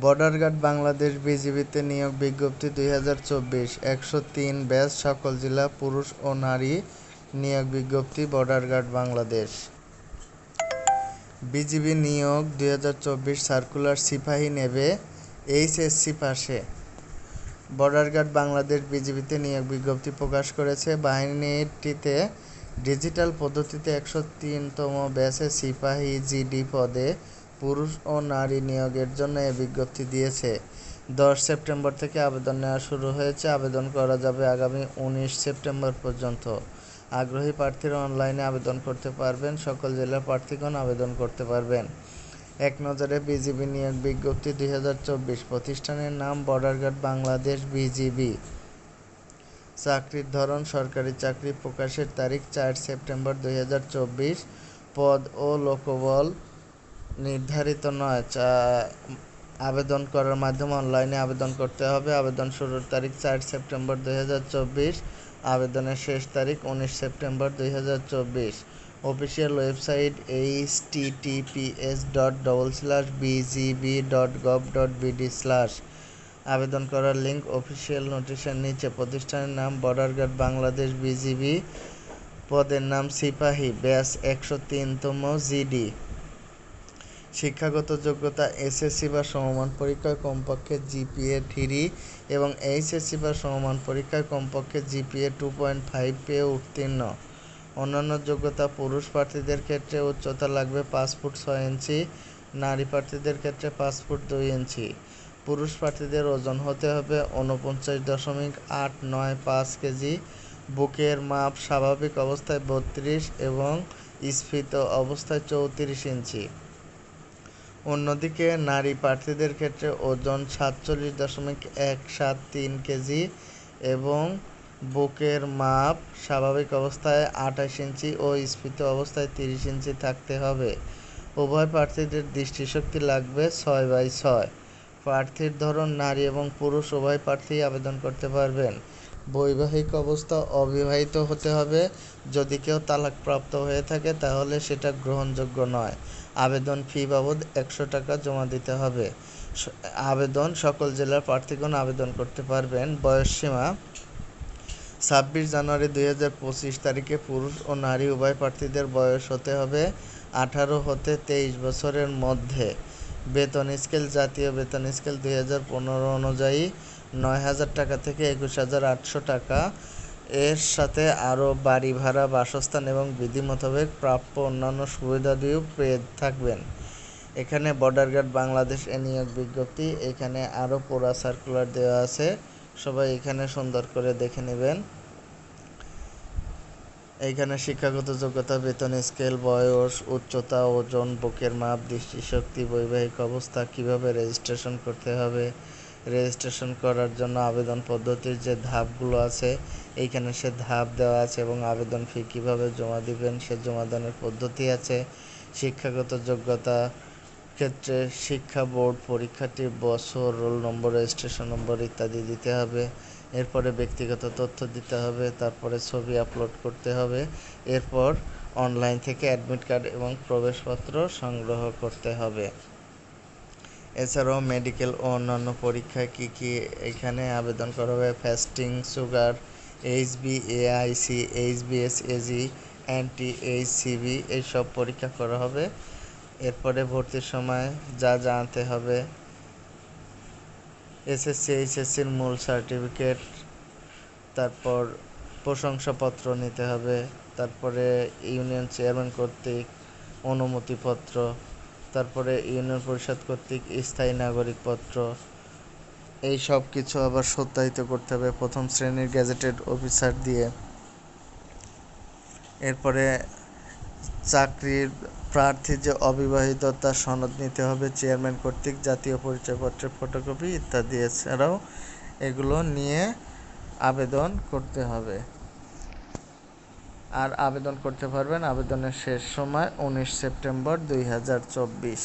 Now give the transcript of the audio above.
Border guard Bangladesh বিজিবিতে নিয়োগ বিজ্ঞপ্তি ২০২৪ ১০৩ batch সকল জেলা পুরুষ ও নারী নিয়োগ বিজ্ঞপ্তি বর্ডার গার্ড বাংলাদেশ বিজিবি নিয়োগ ২০২৪ সার্কুলার সিপাহী নেবে এইচএসসি পাশে। বর্ডার গার্ড বাংলাদেশ বিজিবিতে নিয়োগ বিজ্ঞপ্তি প্রকাশ করেছে। বাহিনীটিতে ডিজিটাল পদ্ধতিতে ১০৩তম ব্যাচে সিপাহী জিডি পদে পুরুষ ও নারী নিয়োগের জন্য এ বিজ্ঞপ্তি দিয়েছে। ১০ সেপ্টেম্বর থেকে আবেদন নেওয়া শুরু হয়েছে। আবেদন করা যাবে আগামী ১৯ সেপ্টেম্বর পর্যন্ত। আগ্রহী প্রার্থীরা অনলাইনে আবেদন করতে পারবেন। সকল জেলার প্রার্থীগণ আবেদন করতে পারবেন। এক নজরে বিজিবি নিয়োগ বিজ্ঞপ্তি ২০২৪। প্রতিষ্ঠানের নাম বর্ডার গার্ড বাংলাদেশ বিজিবি। চাকরির ধরন সরকারি চাকরি। প্রকাশের তারিখ ৪ সেপ্টেম্বর ২০২৪। পদ ও লোকবল নির্ধারিত নয়। আবেদন করার মাধ্যমে অনলাইনে আবেদন করতে হবে। আবেদন শুরুর তারিখ ৪ সেপ্টেম্বর ২০২৪। আবেদনের শেষ তারিখ ১৯ সেপ্টেম্বর ২০২৪। অফিসিয়াল ওয়েবসাইট https://bgb.gov.bd/ আবেদন করার লিঙ্ক অফিসিয়াল নোটিশের নিচে। প্রতিষ্ঠানের নাম বর্ডার গার্ড বাংলাদেশ বিজিবি। পদের নাম সিপাহী, ব্যাচ ১০৩তম জিডি। শিক্ষাগত যোগ্যতা এসএসসি বা সমমান পরীক্ষায় কমপক্ষে জিপিএ 3 এবং এইচএসসি বা সমমান পরীক্ষায় কমপক্ষে জিপিএ 2.5 পেয়ে উত্তীর্ণ। অন্যান্য যোগ্যতা পুরুষ প্রার্থীদের ক্ষেত্রে উচ্চতা লাগবে 5 ফুট 6 ইঞ্চি, নারী প্রার্থীদের ক্ষেত্রে 5 ফুট 2 ইঞ্চি। পুরুষ প্রার্থীদের ওজন হতে হবে ৪৯.৮৯৫ কেজি, বুকের মাপ স্বাভাবিক অবস্থায় ৩২ এবং স্ফীত অবস্থায় ৩৪ ইঞ্চি। অন্যদিকে নারী প্রার্থীদের ক্ষেত্রে ওজন ৪৭.১৭৩ কেজি এবং বুকের মাপ স্বাভাবিক অবস্থায় ২৮ ইঞ্চি ও স্ফীত অবস্থায় ৩০ ইঞ্চি থাকতে হবে। উভয় প্রার্থীদের দৃষ্টিশক্তি লাগবে ৬/৬। প্রার্থীর ধরন নারী এবং পুরুষ উভয় প্রার্থী আবেদন করতে পারবেন। বৈবাহিক অবস্থা অবিবাহিত হতে হবে। যদি কেউ তালাকপ্রাপ্ত হয়ে থাকে তাহলে সেটা গ্রহণযোগ্য নয়। আবেদন ফি বাবদ ১০০ টাকা জমা দিতে হবে। আবেদন সকল জেলার প্রার্থীগণ আবেদন করতে পারবেন। বয়সসীমা ২৬ জানুয়ারি ২০২৫ তারিখে পুরুষ ও নারী উভয় প্রার্থীদের বয়স হতে হবে ১৮ হতে ২৩ বছরের মধ্যে। বেতন স্কেল জাতীয় বেতন স্কেল ২০১৫ অনুযায়ী ৯,০০০ টাকা থেকে ২১,৮০০ টাকা। এর সাথে আরও বাড়ি ভাড়া, বাসস্থান এবং বিধি মোতাবেক প্রাপ্য অন্যান্য সুবিধাদিও পেয়ে থাকবেন। এখানে বর্ডার গার্ড বাংলাদেশ নিয়োগ বিজ্ঞপ্তি, এখানে আরও পুরা সার্কুলার দেওয়া আছে। সবাই এখানে সুন্দর করে দেখে নেবেন। এইখানে শিক্ষাগত যোগ্যতা, বেতন স্কেল, বয়স, উচ্চতা, ওজন, বুকের মাপ, দৃষ্টিশক্তি, বৈবাহিক অবস্থা, কিভাবে রেজিস্ট্রেশন করতে হবে, রেজিস্ট্রেশন করার জন্য আবেদন পদ্ধতির যে ধাপগুলো আছে এইখানে সে ধাপ দেওয়া আছে এবং আবেদন ফি কীভাবে জমা দিবেন সে জমাদানের পদ্ধতি আছে। শিক্ষাগত যোগ্যতা ক্ষেত্রে শিক্ষা বোর্ড পরীক্ষাটির বছর, রোল নম্বর, রেজিস্ট্রেশন নম্বর ইত্যাদি দিতে হবে। এরপরে ব্যক্তিগত তথ্য দিতে হবে, তারপরে ছবি আপলোড করতে হবে। এরপর অনলাইন থেকে অ্যাডমিট কার্ড এবং প্রবেশপত্র সংগ্রহ করতে হবে। এছাড়াও মেডিকেল ও অন্যান্য পরীক্ষায় কী কী এখানে আবেদন করা হবে: ফাস্টিং, সুগার, HbA1c, HbS-AG, অ্যান্টি-HCV এইসব পরীক্ষা করা হবে। এরপরে ভর্তির সময় যা আনতে হবে: এসএসসি এইচএসসির মূল সার্টিফিকেট, তারপর প্রশংসাপত্র নিতে হবে, তারপরে ইউনিয়ন চেয়ারম্যান কর্তৃক অনুমতিপত্র, তারপরে ইউনিয়ন পরিষদ কর্তৃক স্থায়ী নাগরিকপত্র, এই সব কিছু আবার সত্যায়িত করতে হবে প্রথম শ্রেণীর গ্যাজেটেড অফিসার দিয়ে। এরপরে চাকরির প্রার্থীর যে অবিবাহিত তার সনদ নিতে হবে চেয়ারম্যান কর্তৃক, জাতীয় পরিচয়পত্রের ফটোকপি ইত্যাদি। এছাড়াও এগুলো নিয়ে আবেদন করতে হবে। আর আবেদন করতে পারবেন। আবেদনের শেষ সময় ১৯ সেপ্টেম্বর ২০২৪।